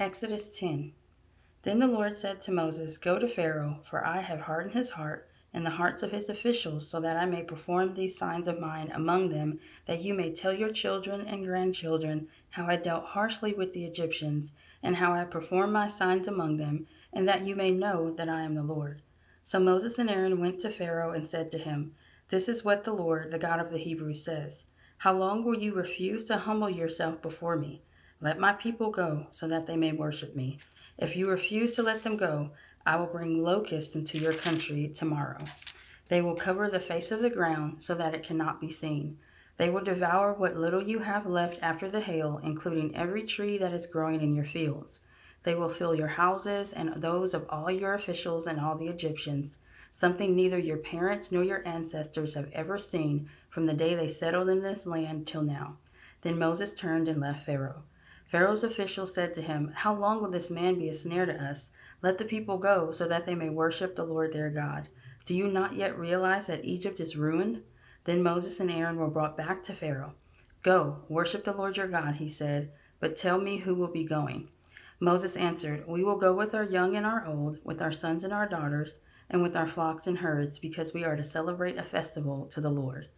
Exodus 10. Then the Lord said to Moses, Go to Pharaoh, for I have hardened his heart and the hearts of his officials, so that I may perform these signs of mine among them, that you may tell your children and grandchildren how I dealt harshly with the Egyptians, and how I performed my signs among them, and that you may know that I am the Lord. So Moses and Aaron went to Pharaoh and said to him, This is what the Lord, the God of the Hebrews, says. How long will you refuse to humble yourself before me? Let my people go, so that they may worship me. If you refuse to let them go, I will bring locusts into your country tomorrow. They will cover the face of the ground so that it cannot be seen. They will devour what little you have left after the hail, including every tree that is growing in your fields. They will fill your houses and those of all your officials and all the Egyptians, something neither your parents nor your ancestors have ever seen from the day they settled in this land till now. Then Moses turned and left Pharaoh. Pharaoh's officials said to him, How long will this man be a snare to us? Let the people go, so that they may worship the Lord their God. Do you not yet realize that Egypt is ruined? Then Moses and Aaron were brought back to Pharaoh. Go, worship the Lord your God, he said, but tell me who will be going. Moses answered, We will go with our young and our old, with our sons and our daughters, and with our flocks and herds, because we are to celebrate a festival to the Lord.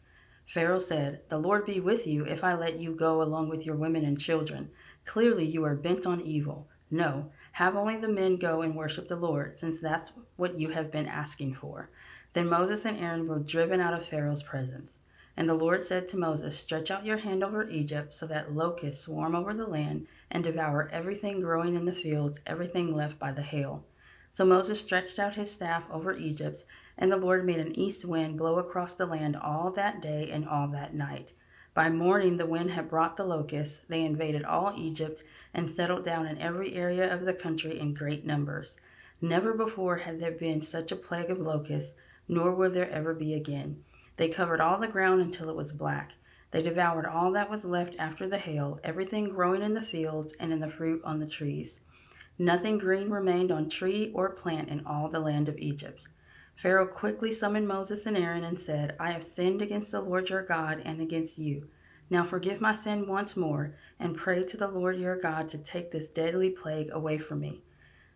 Pharaoh said, The Lord be with you if I let you go along with your women and children. Clearly you are bent on evil. No, have only the men go and worship the Lord, since that's what you have been asking for. Then Moses and Aaron were driven out of Pharaoh's presence. And the Lord said to Moses, Stretch out your hand over Egypt, so that locusts swarm over the land and devour everything growing in the fields, everything left by the hail. So Moses stretched out his staff over Egypt, and the Lord made an east wind blow across the land all that day and all that night. By morning the wind had brought the locusts. They invaded all Egypt and settled down in every area of the country in great numbers. Never before had there been such a plague of locusts, nor will there ever be again. They covered all the ground until it was black. They devoured all that was left after the hail, everything growing in the fields and in the fruit on the trees. Nothing green remained on tree or plant in all the land of Egypt. Pharaoh quickly summoned Moses and Aaron and said, I have sinned against the Lord your God and against you. Now forgive my sin once more, and pray to the Lord your God to take this deadly plague away from me.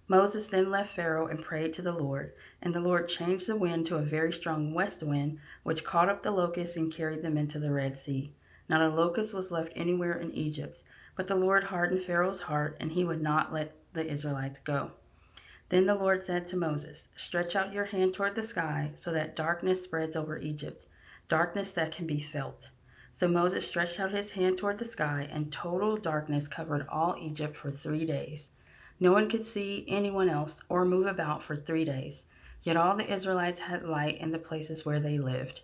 Moses then left Pharaoh and prayed to the Lord, and the Lord changed the wind to a very strong west wind, which caught up the locusts and carried them into the Red Sea. Not a locust was left anywhere in Egypt, but the Lord hardened Pharaoh's heart, and he would not let the Israelites go. Then the Lord said to Moses, Stretch out your hand toward the sky, so that darkness spreads over Egypt, darkness that can be felt. So Moses stretched out his hand toward the sky, and total darkness covered all Egypt for 3 days. No one could see anyone else or move about for 3 days. Yet all the Israelites had light in the places where they lived.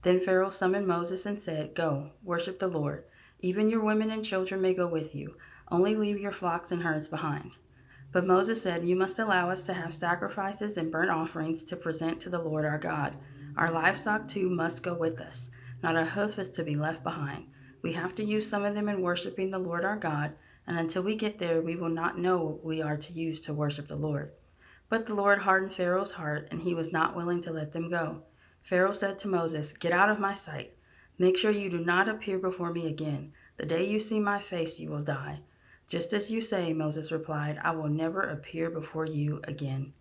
Then Pharaoh summoned Moses and said, Go, worship the Lord. Even your women and children may go with you. Only leave your flocks and herds behind. But Moses said, You must allow us to have sacrifices and burnt offerings to present to the Lord our God. Our livestock too must go with us. Not a hoof is to be left behind. We have to use some of them in worshiping the Lord our God, and until we get there, we will not know what we are to use to worship the Lord. But the Lord hardened Pharaoh's heart, and he was not willing to let them go. Pharaoh said to Moses, Get out of my sight. Make sure you do not appear before me again. The day you see my face, you will die. Just as you say, Moses replied, I will never appear before you again.